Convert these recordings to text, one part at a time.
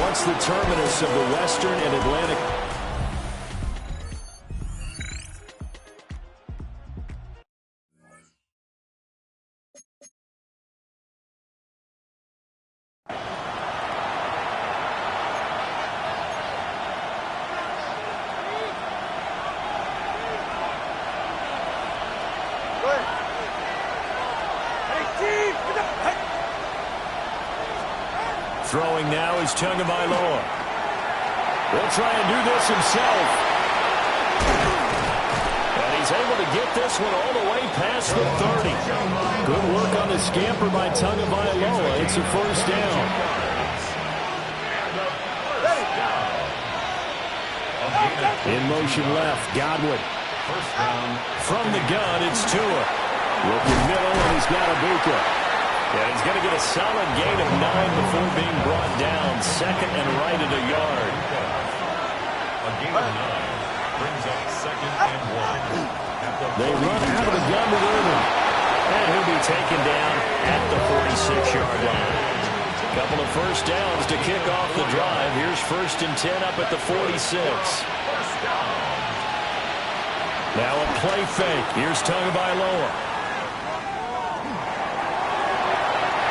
Once the terminus of the Western and Atlantic. Throwing now is Tagovailoa. Will try and do this himself. And he's able to get this one all the way past the 30. Good work on the scamper by Tagovailoa. It's a first down. In motion left, Godwin. From the gun, it's Tua. Looking middle, and he's got Ibuka. And he's going to get a solid gain of 9 before being brought down. Second and right at a yard. A gain of 9 brings up second and 1. They run out of the gun to Irvin. And he'll be taken down at the 46-yard line. Couple of first downs to kick off the drive. Here's first and 10 up at the 46. Now a play fake. Here's Tagovailoa.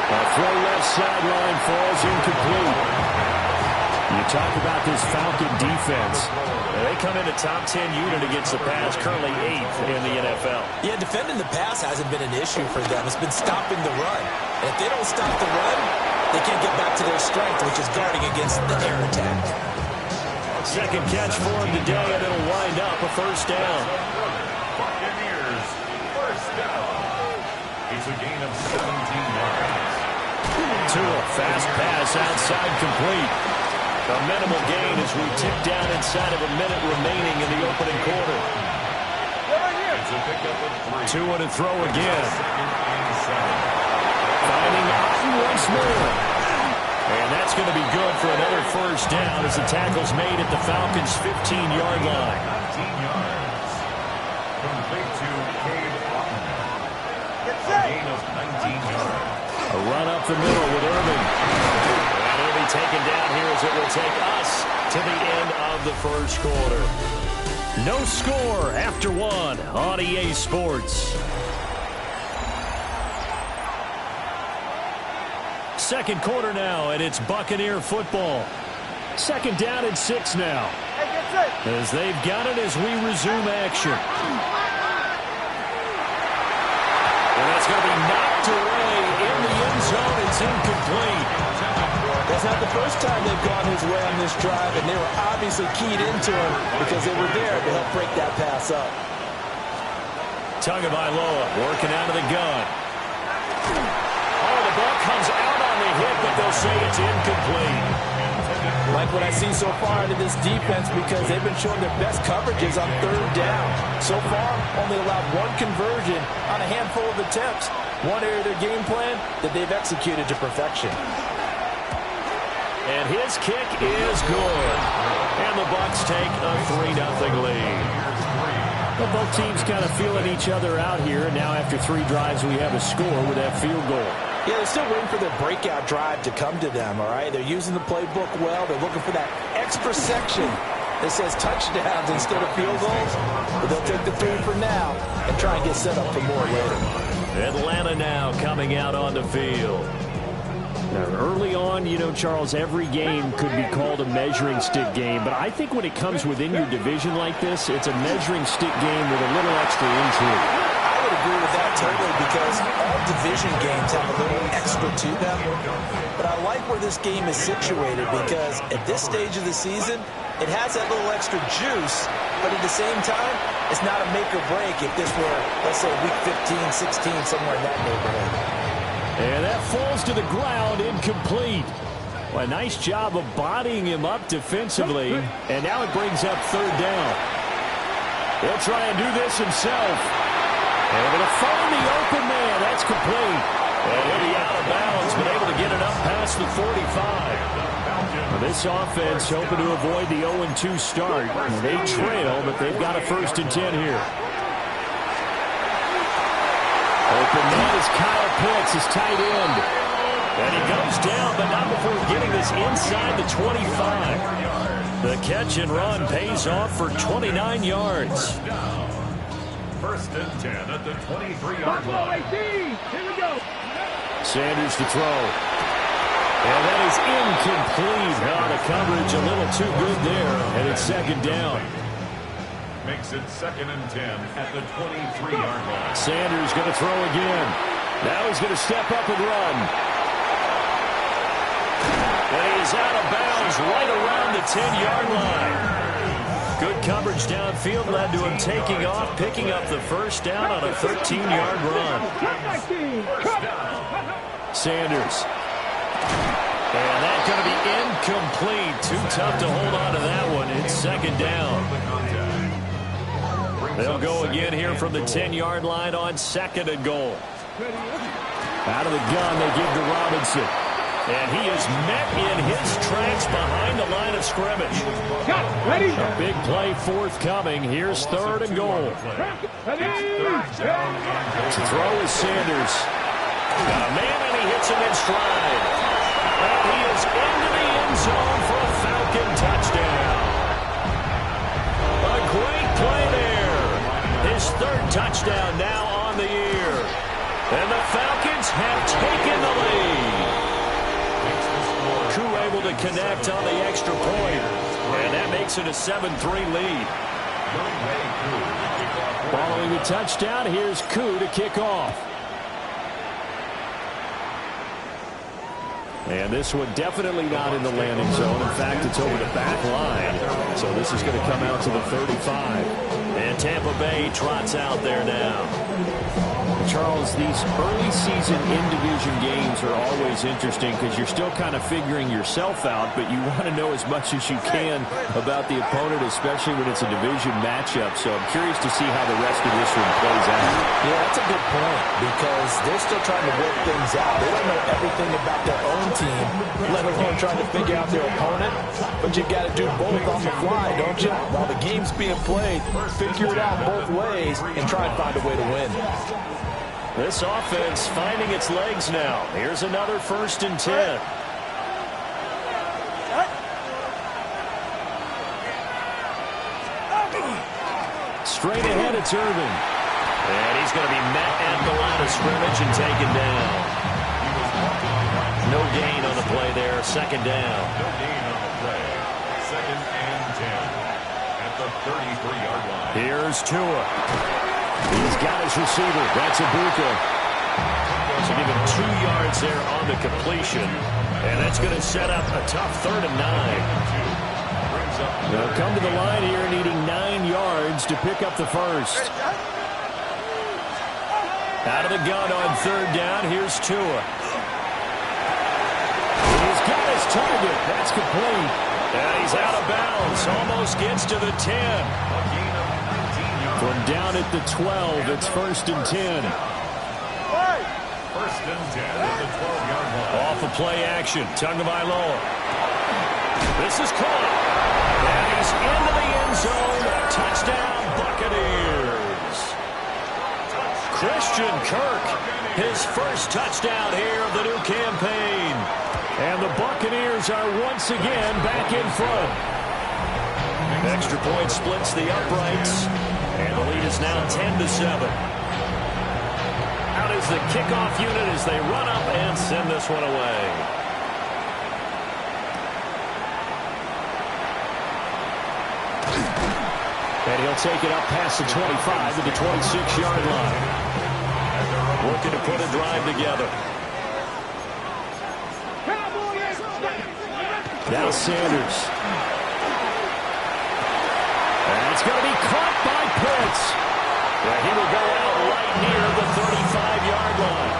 A throw left sideline falls incomplete. You talk about this Falcon defense. They come in a top 10 unit against the pass, currently 8th in the NFL. Yeah, defending the pass hasn't been an issue for them. It's been stopping the run. And if they don't stop the run, they can't get back to their strength, which is guarding against the air attack. Second catch for him today, and it'll wind up a first down. Buccaneers, first down. It's a gain of 17 yards. Tua, fast pass outside complete. A minimal gain as we tick down inside of a minute remaining in the opening quarter. It's a pickup of 3. Tua to throw again. Finding Otten once more. And that's going to be good for another first down as the tackle's made at the Falcons' 15-yard line. 19 yards. Complete to Cade Otten. A gain of 19 yards. A run up the middle with Irvin. And he'll be taken down here as it will take us to the end of the first quarter. No score after 1 on EA Sports. Second quarter now, and it's Buccaneer football. Second down and 6 now. As they've got it as we resume action. And that's going to be knocked away in the end zone. It's incomplete. That's not the first time they've gone his way on this drive, and they were obviously keyed into him because they were there to help break that pass up. Tagovailoa working out of the gun. Oh, the ball comes out on the hit, but they'll say it's incomplete. Like what I see so far into this defense because they've been showing their best coverages on third down. So far, only allowed 1 conversion on a handful of attempts. One area of their game plan that they've executed to perfection. And his kick is good. And the Bucs take a 3-0 lead. Well, both teams kind of feeling each other out here. Now after 3 drives, we have a score with that field goal. Yeah, they're still waiting for their breakout drive to come to them, all right? They're using the playbook well. They're looking for that extra section that says touchdowns instead of field goals. But they'll take the 3 for now and try and get set up for more later. Atlanta now coming out on the field. Now, early on, you know, Charles, every game could be called a measuring stick game. But I think when it comes within your division like this, it's a measuring stick game with a little extra intrigue. I would agree with that totally because all division games have a little extra to them. But I like where this game is situated because at this stage of the season, it has that little extra juice. But at the same time, it's not a make or break if this were, let's say, week 15, 16, somewhere in that neighborhood. And that falls to the ground, incomplete. Well, a nice job of bodying him up defensively. And now it brings up third down. He'll try and do this himself. Able to find the open man. That's complete. And he'll be out of bounds, but able to get it up past the 45. Well, this offense hoping to avoid the 0-2 start. They trail, but they've got a first and 10 here. Open man is Kyle Pitts, his tight end. And he goes down, but not before getting the is inside the 25. The catch and run pays off for 29 yards. First and 10 at the 23-yard line. Here we go. Sanders to throw. And that is incomplete. Now the coverage a little too good there. And it's second down. Makes it second and 10 at the 23-yard line. Sanders going to throw again. Now he's going to step up and run. And he is out of bounds right around the 10-yard line. Good coverage downfield led to him taking off, picking up the first down on a 13-yard run. Sanders. And that's going to be incomplete. Too tough to hold on to that one. It's second down. They'll go again here from the 10-yard line on second and goal. Out of the gun, they give to Robinson. And he is met in his tracks behind the line of scrimmage. Ready? A big play forthcoming. Here's third and goal. To throw is Sanders. Got a man, and he hits him in stride. And he is into the end zone for a Falcon touchdown. A great play there. His third touchdown now on the year. And the Falcons have taken the lead. Koo able to connect on the extra point. And that makes it a 7-3 lead. Following the touchdown, here's Koo to kick off. And this one definitely not in the landing zone. In fact, it's over the back line. So this is going to come out to the 35. And Tampa Bay trots out there now. Charles, these early season in-division games are always interesting because you're still kind of figuring yourself out, but you want to know as much as you can about the opponent, especially when it's a division matchup. So I'm curious to see how the rest of this one plays out. Yeah, that's a good point because they're still trying to work things out. They don't know everything about their own team, let alone trying to figure out their opponent. But you got to do both on the fly, don't you? While the game's being played, figure it out both ways and try and find a way to win. This offense finding its legs now. Here's another 1st and 10. Straight ahead, it's Irvin. And he's going to be met at the line of scrimmage and taken down. No gain on the play there. Second down. No gain on the play. Second and 10 at the 33-yard line. Here's Tua. He's got his receiver. That's Ibuka. So give him 2 yards there on the completion. And that's going to set up a tough 3rd and 9. They'll come to the line here needing 9 yards to pick up the first. Out of the gun on 3rd down. Here's Tua. He's got his target. That's complete. And he's out of bounds. Almost gets to the 10. From down at the 12, it's 1st and 10. 1st and 10 at the 12-yard line. Off of play action. Tagovailoa. This is caught. And he's into the end zone. Touchdown, Buccaneers. Christian Kirk, his first touchdown here of the new campaign. And the Buccaneers are once again back in front. Extra point splits the uprights. And the lead is now 10-7. Out is the kickoff unit as they run up and send this one away. And he'll take it up past the 25 to the 26-yard line. Looking to put a drive together. Now Sanders. And it's going to be caught by Pitts. Yeah, he will go out right near the 35-yard line.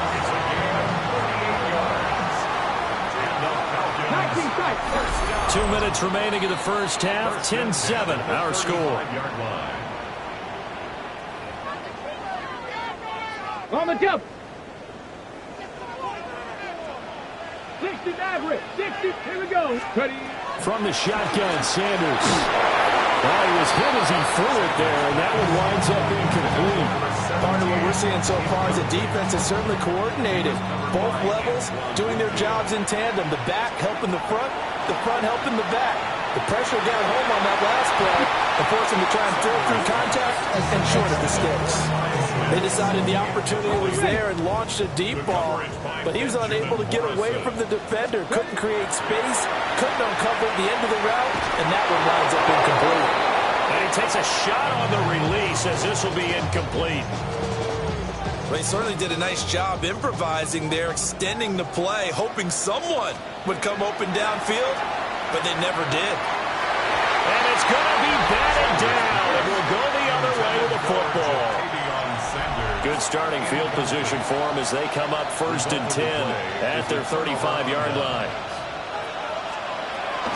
2 minutes remaining in the first half. 10-7, our score. On the jump. 60 average. 60. Here we go. Ready. From the shotgun, Sanders. Well, he was hit as he threw it there, and that one winds up incomplete. Part of what we're seeing so far is the defense is certainly coordinated. Both levels doing their jobs in tandem. The back helping the front helping the back. The pressure got home on that last play and forced him to try and throw through contact and short of the sticks. They decided the opportunity was there and launched a deep ball, but he was unable to get away from the defender, couldn't create space, couldn't uncover the end of the route, and that one winds up incomplete. And he takes a shot on the release as this will be incomplete. Well, he certainly did a nice job improvising there, extending the play, hoping someone would come open downfield, but they never did. And it's going to be batted down, and we'll go the other way with the football. Good starting field position for them as they come up 1st and 10 at their 35-yard line.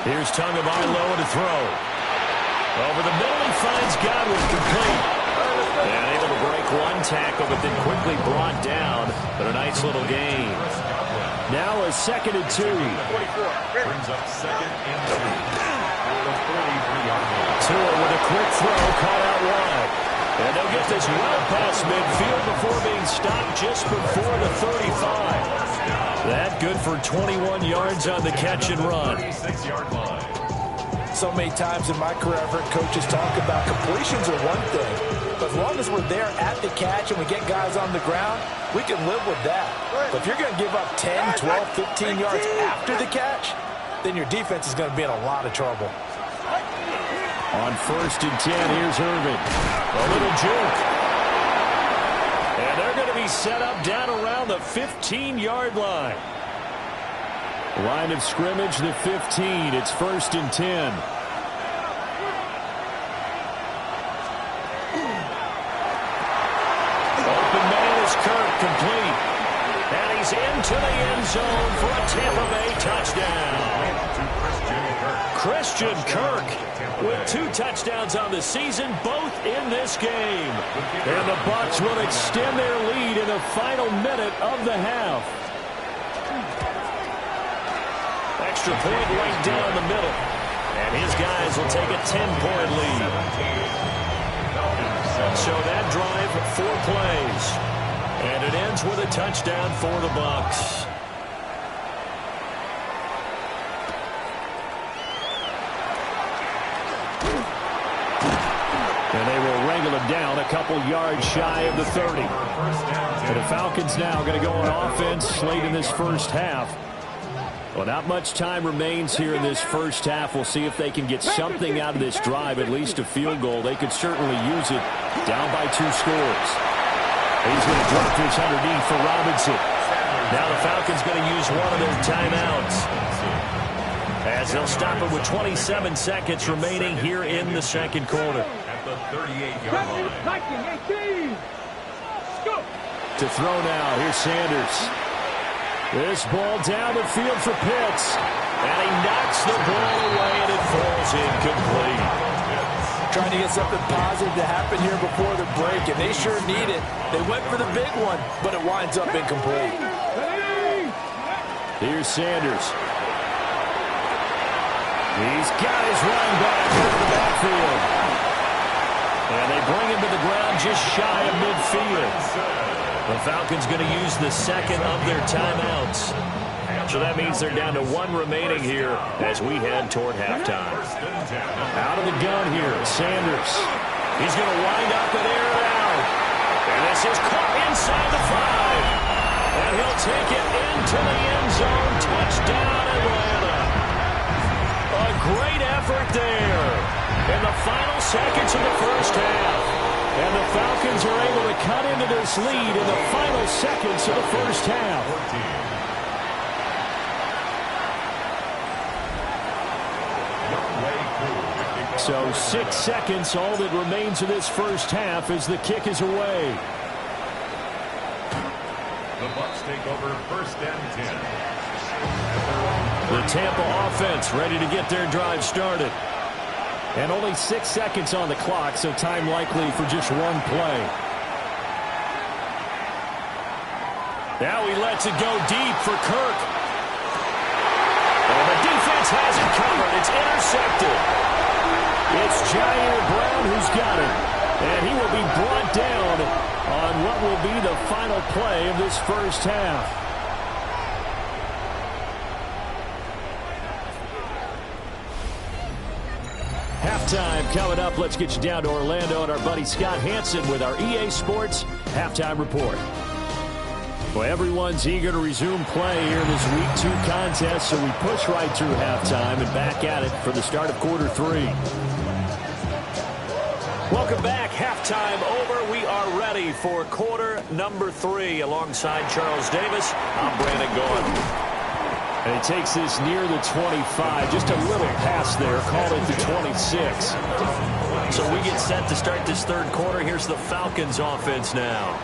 Here's Tagovailoa to throw. Over the middle, he finds Godwin complete. And able to break one tackle, but then quickly brought down. But a nice little gain. Now a 2nd and 2. Brings up 2nd and 2. Tua with a quick throw, caught out wide. And they'll get this well past midfield before being stopped just before the 35. That good for 21 yards on the catch and run. 36-yard line. So many times in my career, I've heard coaches talk about completions are one thing, but as long as we're there at the catch and we get guys on the ground, we can live with that. But if you're going to give up 10, 12, 15 yards after the catch, then your defense is going to be in a lot of trouble. On 1st and 10, here's Irvin. A little juke. And they're going to be set up down around the 15-yard line. Line of scrimmage, the 15. It's 1st and 10. Open man is Kirk, complete. And he's into the end zone for a Tampa Bay touchdown. Christian Kirk with 2 touchdowns on the season, both in this game. And the Bucs will extend their lead in the final minute of the half. Extra point right down the middle. And his guys will take a 10-point lead. So that drive, 4 plays. And it ends with a touchdown for the Bucs. And they will wrangle him down a couple yards shy of the 30. And the Falcons now going to go on offense late in this first half. Well, not much time remains here in this first half. We'll see if they can get something out of this drive, at least a field goal. They could certainly use it down by 2 scores. He's going to drop this underneath for Robinson. Now the Falcons going to use one of their timeouts, as they'll stop it with 27 seconds remaining here in the second quarter. At the 38-yard line. To throw now, here's Sanders. This ball down the field for Pitts. And he knocks the ball away, and it falls incomplete. Trying to get something positive to happen here before the break, and they sure need it. They went for the big one, but it winds up incomplete. Here's Sanders. He's got his running back into the backfield. And they bring him to the ground just shy of midfield. The Falcons going to use the second of their timeouts. So that means they're down to 1 remaining here as we head toward halftime. Out of the gun here, Sanders. He's going to wind up and air it out. And this is caught inside the 5. And he'll take it into the end zone. Touchdown, Atlanta. A great effort there in the final seconds of the first half. And the Falcons are able to cut into this lead in the final seconds of the first half. So 6 seconds, all that remains of this first half as the kick is away. The Bucs take over 1st and 10. The Tampa offense ready to get their drive started. And only 6 seconds on the clock, so time likely for just 1 play. Now he lets it go deep for Kirk. And the defense has it covered. It's intercepted. It's Jair Brown who's got it. And he will be brought down on what will be the final play of this first half. Halftime coming up. Let's get you down to Orlando and our buddy Scott Hansen with our EA Sports Halftime Report. Well, everyone's eager to resume play here in this Week 2 contest, so we push right through halftime and back at it for the start of quarter 3. Welcome back. Halftime over. We are ready for quarter number 3. Alongside Charles Davis, I'm Brandon Gordon. And he takes this near the 25. Just a little pass there. Called it the 26. So we get set to start this third quarter. Here's the Falcons offense now.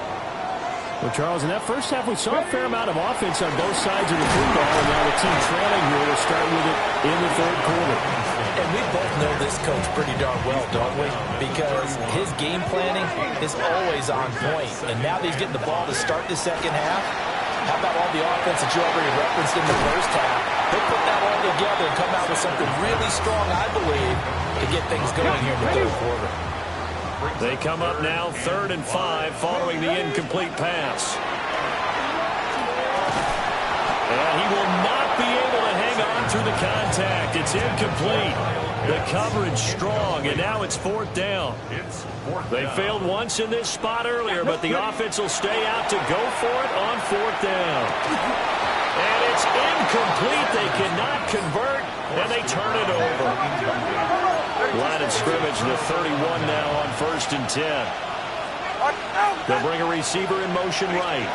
Well, Charles, in that first half, we saw a fair amount of offense on both sides of the football, and now the team trailing here will start with it in the third quarter. And we both know this coach pretty darn well, don't we? Because his game planning is always on point. And now that he's getting the ball to start the second half, how about all the offense that you already referenced in the first half? He'll put that all together and come out with something really strong, I believe, to get things going here in the third quarter. They come up now, 3rd and 5, following the incomplete pass. And he will not be able to hang on through the contact. It's incomplete. The coverage strong, and now it's 4th down. They failed once in this spot earlier, but the offense will stay out to go for it on 4th down. And it's incomplete. They cannot convert, and they turn it over. Line of scrimmage to 31 now on 1st and 10. They'll bring a receiver in motion right.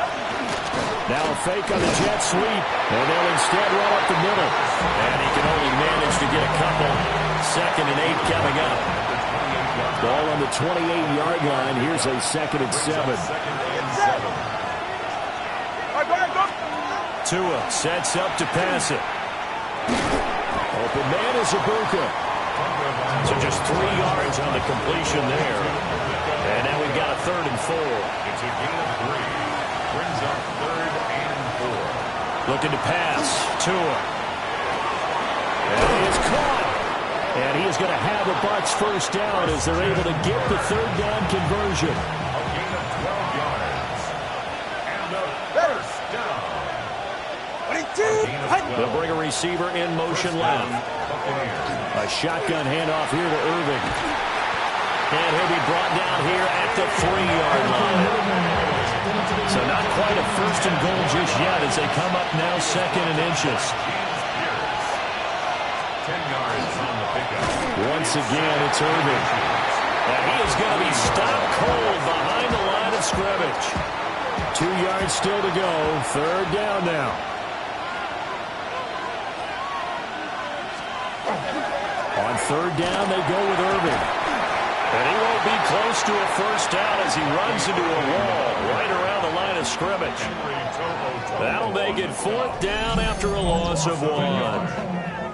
Now a fake on the jet sweep, and they'll instead run up the middle. And he can only manage to get a couple. 2nd and 8 coming up. Ball on the 28-yard line. Here's a 2nd and 7. Tua sets up to pass it. Open man is Ibuka. So just 3 yards on the completion there. And now we've got a 3rd and 4. It's a gain of 3. Brings up 3rd and 4. Looking to pass. Tua. And he is caught. And he is going to have the Bucs first down as they're able to get the 3rd down conversion. A gain of 12 yards. And a first down. They'll bring a receiver in motion left. A shotgun handoff here to Irving. And he'll be brought down here at the 3-yard line. So not quite a 1st and goal just yet as they come up now 2nd and inches. 10 yards on the pickup. Once again, it's Irving. And he is going to be stopped cold behind the line of scrimmage. 2 yards still to go. 3rd down now. On 3rd down, they go with Irving. And he won't be close to a first down as he runs into a wall right around the line of scrimmage. That'll make it 4th down after a loss of 1.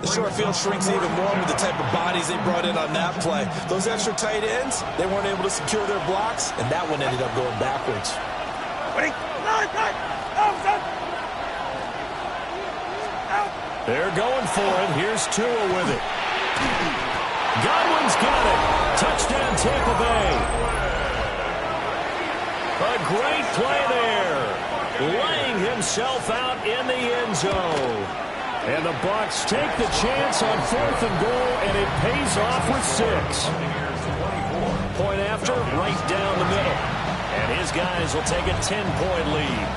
The short field shrinks even more with the type of bodies they brought in on that play. Those extra tight ends, they weren't able to secure their blocks, and that one ended up going backwards. They're going for it. Here's Tua with it. Godwin's got it. Touchdown, Tampa Bay. A great play there. Laying himself out in the end zone. And the Bucs take the chance on 4th and goal, and it pays off with 6. Point after, right down the middle. And his guys will take a 10-point lead.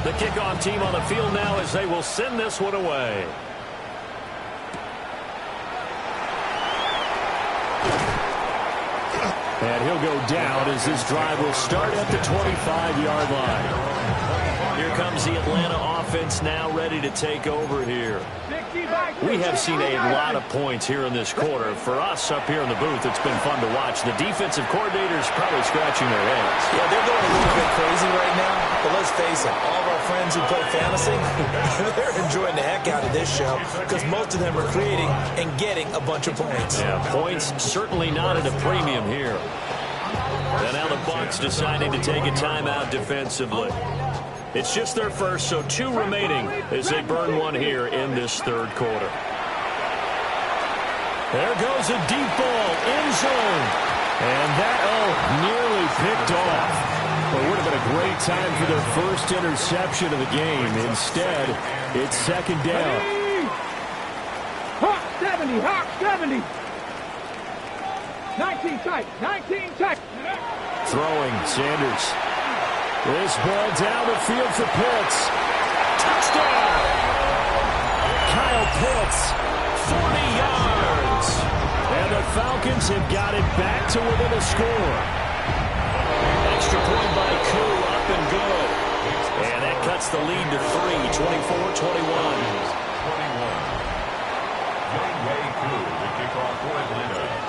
The kickoff team on the field now as they will send this one away. And he'll go down as this drive will start at the 25-yard line. Here comes the Atlanta offense now ready to take over here. We have seen a lot of points here in this quarter. For us up here in the booth, it's been fun to watch. The defensive coordinators probably scratching their heads. Yeah, they're going a little bit crazy right now. But let's face it, all of our friends who play fantasy, they're enjoying the heck out of this show because most of them are creating and getting a bunch of points. Yeah, points certainly not at a premium here. And now the Bucs deciding to take a timeout defensively. It's just their first, so 2 remaining as they burn one here in this third quarter. There goes a deep ball, end zone. And that, nearly picked off. Well, it would have been a great time for their first interception of the game. Instead, it's second down. Hawk 70, Hawk 70. 19 tight, 19 tight. Throwing, Sanders. This ball down the field for Pitts. Touchdown! Kyle Pitts, 40 yards. And the Falcons have got it back to within a score. Extra point by Koo, up and good. And that cuts the lead to 3, 24-21.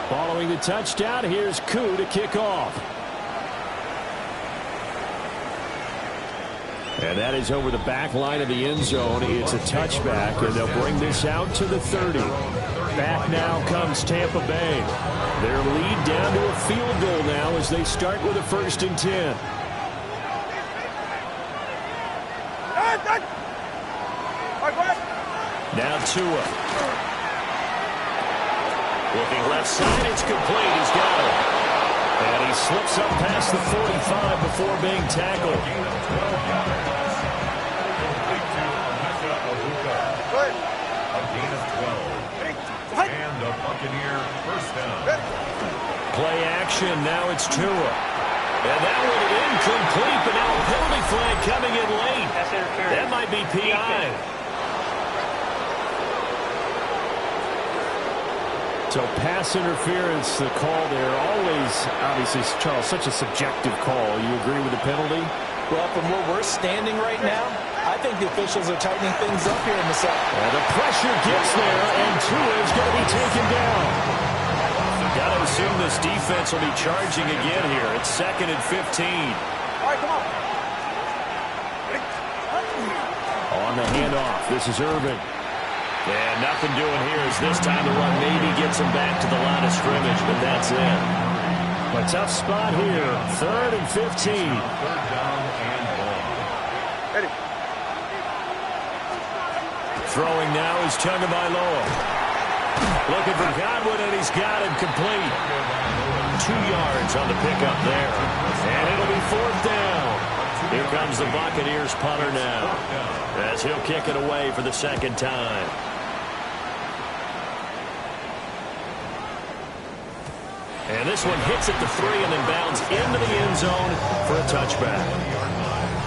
Following the touchdown, here's Koo to kick off. And that is over the back line of the end zone. It's a touchback, and they'll bring this out to the 30. Back now comes Tampa Bay. Their lead down to a field goal now as they start with a 1st and 10. Now Tua. Looking left side, it's complete. He's got it. And he slips up past the 45 before being tackled. And the Buccaneer first down. Play action, now it's Tua. And that one incomplete, but now a penalty flag coming in late. That might be PI. So pass interference, the call there, always, obviously, Charles, such a subjective call. You agree with the penalty? Well, from where we're standing right now, I think the officials are tightening things up here in the second. And the pressure gets there, and Tua is going to be taken down. Got to assume this defense will be charging again here. It's 2nd and 15. All right, come on. On the handoff, this is Irvin. And nothing doing here as this time the run maybe gets him back to the line of scrimmage, but that's it. A tough spot here. 3rd and 15. Third down and long. Ready. Throwing now is Tagovailoa. Looking for Godwin, and he's got it complete. 2 yards on the pickup there. And it'll be 4th down. Here comes the Buccaneers punter now, as he'll kick it away for the 2nd time. And this one hits at the 3 and then bounds into the end zone for a touchback.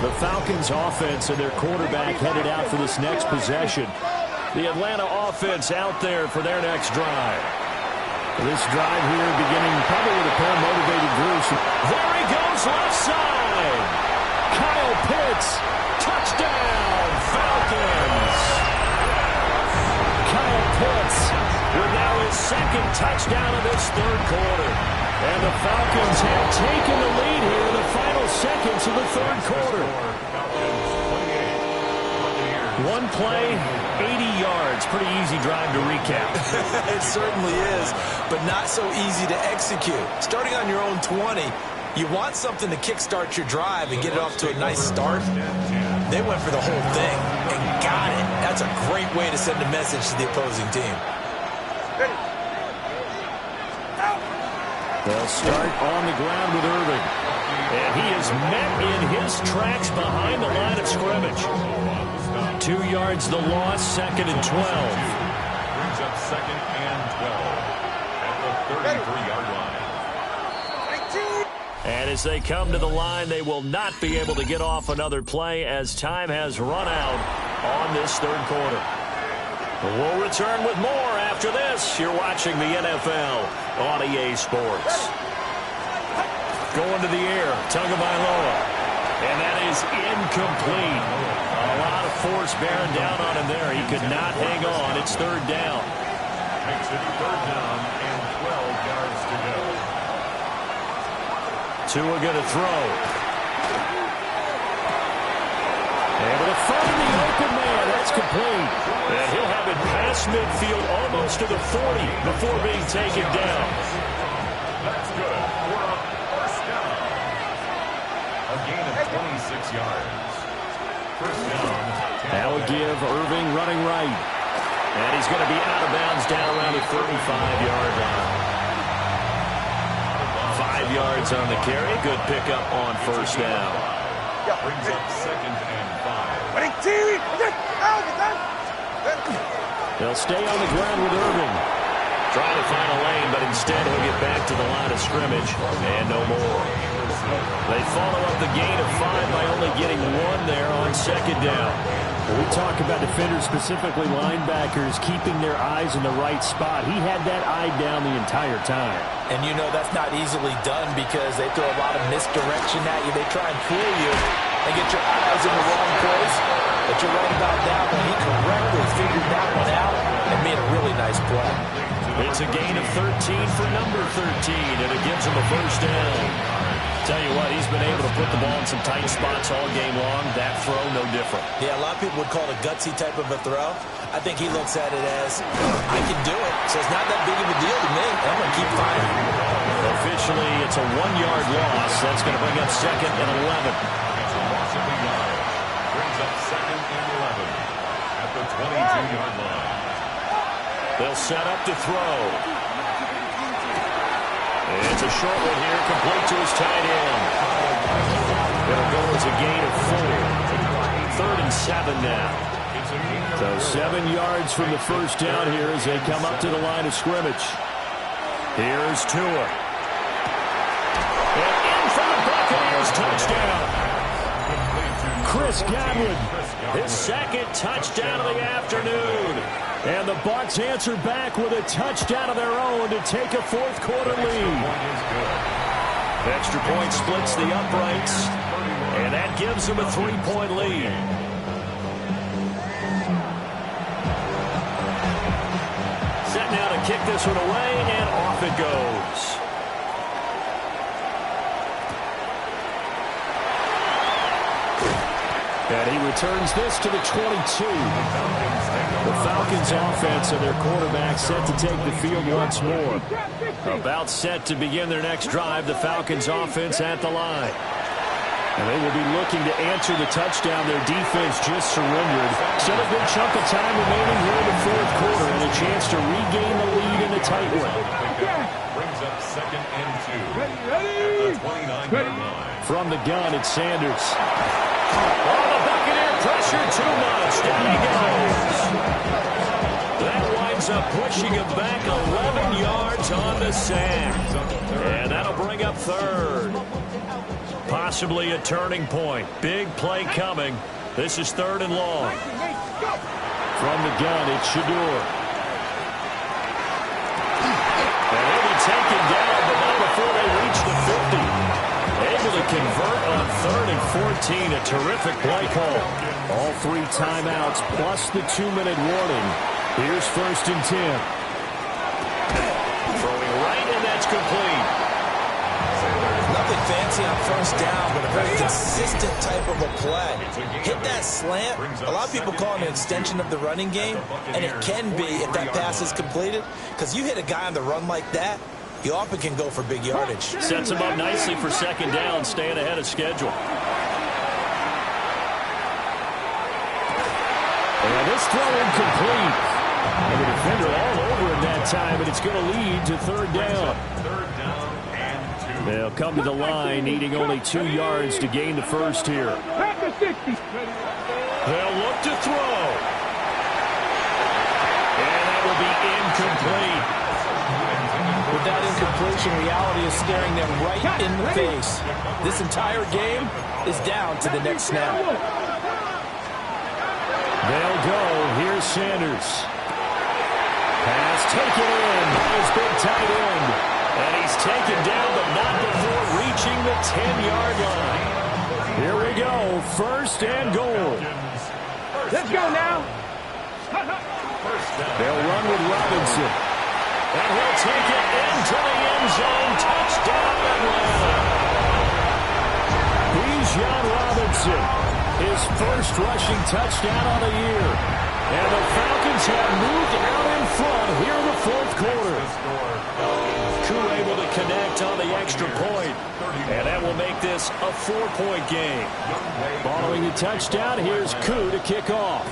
The Falcons offense and their quarterback headed out for this next possession. The Atlanta offense out there for their next drive. This drive here beginning probably with a pair of motivated groups. There he goes, left side. Kyle Pitts, touchdown, Falcons. Kyle Pitts with now his 2nd touchdown of this 3rd quarter. And the Falcons have taken the lead here in the final seconds of the 3rd quarter. One play, 80 yards. Pretty easy drive to recap. It certainly is, but not so easy to execute. Starting on your own 20, you want something to kickstart your drive and get it off to a nice start. They went for the whole thing and got it. That's a great way to send a message to the opposing team. They'll start on the ground with Irving. And he is met in his tracks behind the line of scrimmage. 2 yards the loss, 2nd and 12. Brings up 2nd and 12 at the 33-yard line. And as they come to the line, they will not be able to get off another play as time has run out on this 3rd quarter. We'll return with more after this. You're watching the NFL on EA Sports. Going to the air, Tagovailoa. And that is incomplete. A lot of force bearing down on him there. He could not hang on. It's 3rd down. Makes it 3rd down and 12 yards to go. Tua going to throw. Able to find the open man. That's complete. And he'll have it past midfield almost to the 40 before being taken down. That's good for a first down. A gain of 26 yards. First down. That will give Irving running right. And he's going to be out of bounds down around the 35-yard line. 5 yards on the carry. Good pickup on first down. Brings up 2nd and 5. They'll stay on the ground with Irvin. Trying to find a lane, but instead he'll get back to the line of scrimmage. And no more. They follow up the gain of 5 by only getting 1 there on second down. When we talk about defenders, specifically linebackers, keeping their eyes in the right spot. He had that eye down the entire time. And you know that's not easily done because they throw a lot of misdirection at you. They try and fool you and get your eyes in the wrong place. But you're right about that one. He correctly figured that one out and made a really nice play. It's a gain of 13 for number 13, and it gives him a first down. Tell you what, he's been able to put the ball in some tight spots all game long. That throw, no different. Yeah, a lot of people would call it a gutsy type of a throw. I think he looks at it as, I can do it, so it's not that big of a deal to me. I'm going to keep fighting. Officially, it's a 1-yard loss. That's going to bring up 2nd and 11. It's a loss of a yard. Brings up 2nd and 11 at the 22-yard line. They'll set up to throw. It's a short one here, complete to his tight end. It'll go as a gain of 4. 3rd and 7 now. So 7 yards from the first down here as they come up to the line of scrimmage. Here's Tua. And in for the Buccaneers, touchdown. Chris Godwin, his 2nd touchdown of the afternoon. And the Bucs answer back with a touchdown of their own to take a 4th quarter lead. Extra point splits the uprights, and that gives them a 3-point lead. Set now to kick this one away, and off it goes. And he returns this to the 22. The Falcons offense and their quarterback set to take the field once more. About set to begin their next drive, the Falcons offense at the line. And they will be looking to answer the touchdown their defense just surrendered. Still a good chunk of time remaining here in the 4th quarter and a chance to regain the lead in a tight one. Brings up 2nd and 2 at the 29-yard line. From the gun, it's Sanders. Oh, the Buccaneer pressure too much. Down he goes. That winds up pushing him back 11 yards on the sack. And that'll bring up 3rd. Possibly a turning point. Big play coming. This is 3rd and long. From the gun, it's Shador. And he'll be taken down, but not before they reach the 50. Able to convert on 3rd and 14. A terrific play call. All 3 timeouts plus the 2-minute warning. Here's 1st and 10. Throwing right, and that's complete. Nothing fancy on first down, but a very consistent type of a play. Hit that slant. A lot of people call it an extension of the running game, and it can be if that pass is completed. Because you hit a guy on the run like that, you often can go for big yardage. Sets him up nicely for 2nd down, staying ahead of schedule. And this throw incomplete. And the defender all over him that time, and it's going to lead to 3rd down. 3rd down and 2. They'll come to the line, needing only 2 yards to gain the first here. They'll look to throw. And that will be incomplete. With that incompletion, reality is staring them right in the face. This entire game is down to the next snap. They'll go. Here's Sanders. Pass taken in by his big tight end. And he's taken down, but not before reaching the 10-yard line. Here we go. 1st and goal. Let's go now. They'll run with Robinson. And he'll take it into the end zone. Touchdown, Atlanta. He's Jan Robinson. His first rushing touchdown of the year. And the Falcons have moved out in front here in the 4th quarter. Koo able to connect on the extra point. And that will make this a 4-point game. Following the touchdown, here's Koo to kick off.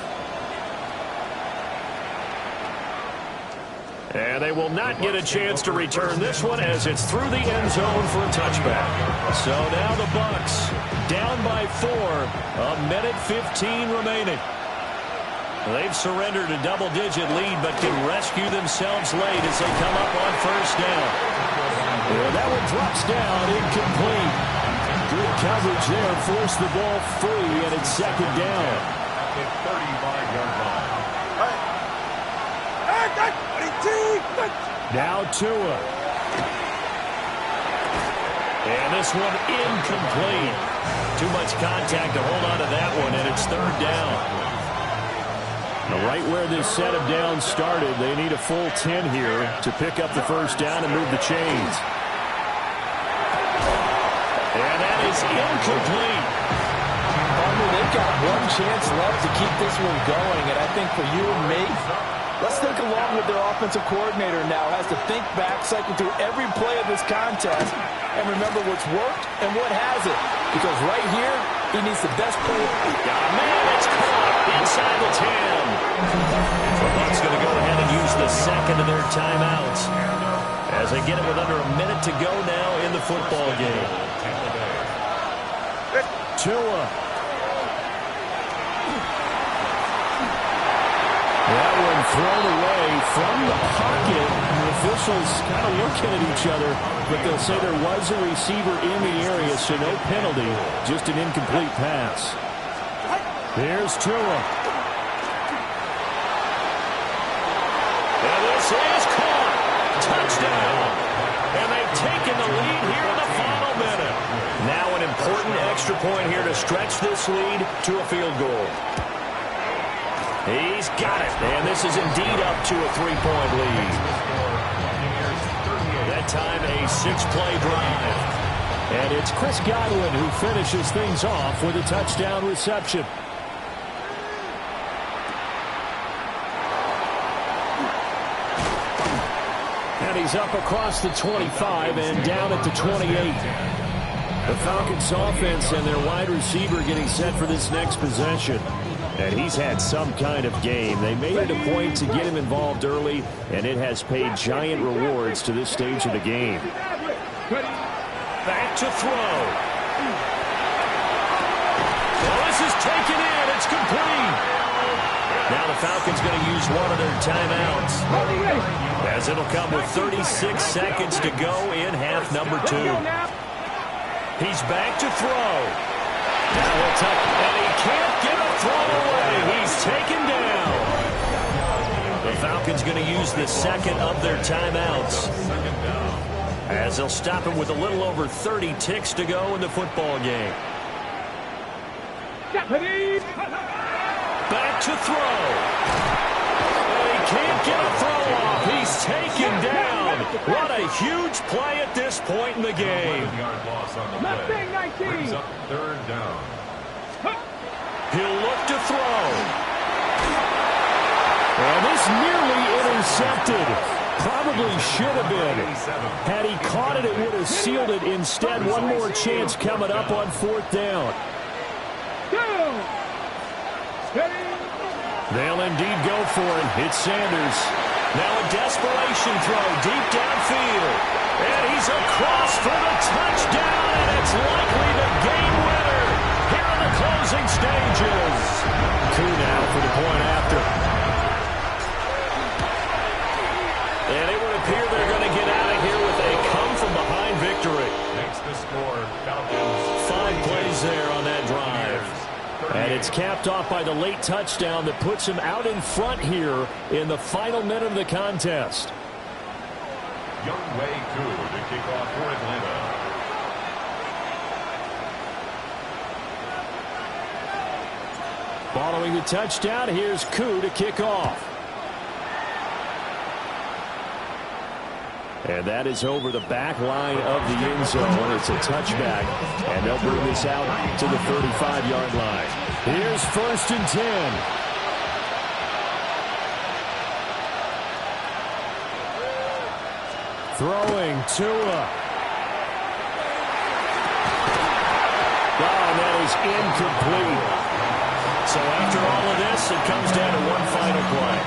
And they will not get a chance to return this one as it's through the end zone for a touchback. So now the Bucs down by 4. A minute 15 remaining. They've surrendered a double-digit lead but can rescue themselves late as they come up on first down. And that one drops down, incomplete. Good coverage there, forced the ball free, and it's second down. At 35-yard line. Now Tua. And this one incomplete. Too much contact to hold on to that one, and it's third down. Now right where this set of downs started, they need a full 10 here to pick up the first down and move the chains. And that is incomplete. Partner, they've got one chance left to keep this one going, and I think for you and me, let's think along with their offensive coordinator now. Has to think back, cycle through every play of this contest, and remember what's worked and what hasn't. Because right here, he needs the best play. Man, it's caught inside the 10. The Bucs going to go ahead and use the second of their timeouts as they get it with under a minute to go now in the football game. Tua. That one thrown away from the pocket. The officials kind of looking at each other, but they'll say there was a receiver in the area, so no penalty, just an incomplete pass. Here's Tua. And this is caught. Touchdown. And they've taken the lead here in the final minute. Now an important extra point here to stretch this lead to a field goal. He's got it, and this is indeed up to a 3-point lead. That time a 6-play drive. And it's Chris Godwin who finishes things off with a touchdown reception. And he's up across the 25 and down at the 28. The Falcons offense and their wide receiver getting set for this next possession. And he's had some kind of game. They made it a point to get him involved early, and it has paid giant rewards to this stage of the game. Back to throw. Well, this is taken in. It's complete. Now the Falcons going to use one of their timeouts, as it'll come with 36 seconds to go in half number 2. He's back to throw. Now he'll tuck, and he can't get a throw away. He's taken down. The Falcons going to use the second of their timeouts, as they'll stop him with a little over 30 ticks to go in the football game. Back to throw. And he can't get a throw off. He's taken down. What a huge play at this point in the game. Brings up third down. He'll look to throw. And this nearly intercepted. Probably should have been. Had he caught it, it would have sealed it. Instead, one more chance coming up on fourth down. They'll indeed go for it. It's Sanders. Now a desperation throw deep downfield. And he's across for the touchdown, and it's likely the game winner here in the closing stages. 2 now for the point after. And it would appear they're going to get out of here with a come-from-behind victory. Makes the score. Falcons. 5 plays there on that drive. And it's capped off by the late touchdown that puts him out in front here in the final minute of the contest. Young Wei Koo to kick off for Atlanta. Following the touchdown, here's Koo to kick off. And that is over the back line of the end zone. It's a touchback, and they'll bring this out to the 35-yard line. Here's 1st and 10. Throwing Tua. Oh, and that is incomplete. So after all of this, it comes down to one final play.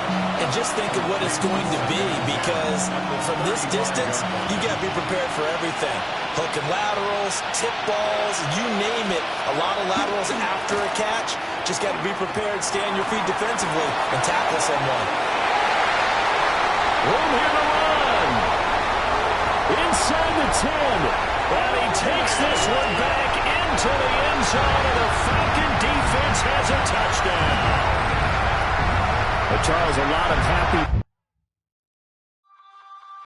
And just think of what it's going to be, because from this distance, you got to be prepared for everything. Hook and laterals, tip balls, you name it. A lot of laterals after a catch. Just got to be prepared, stay on your feet defensively, and tackle someone. Room here to run. Inside the 10. And he takes this one back into the end zone, and the Falcon defense has a touchdown. Well, Charles, a lot of happy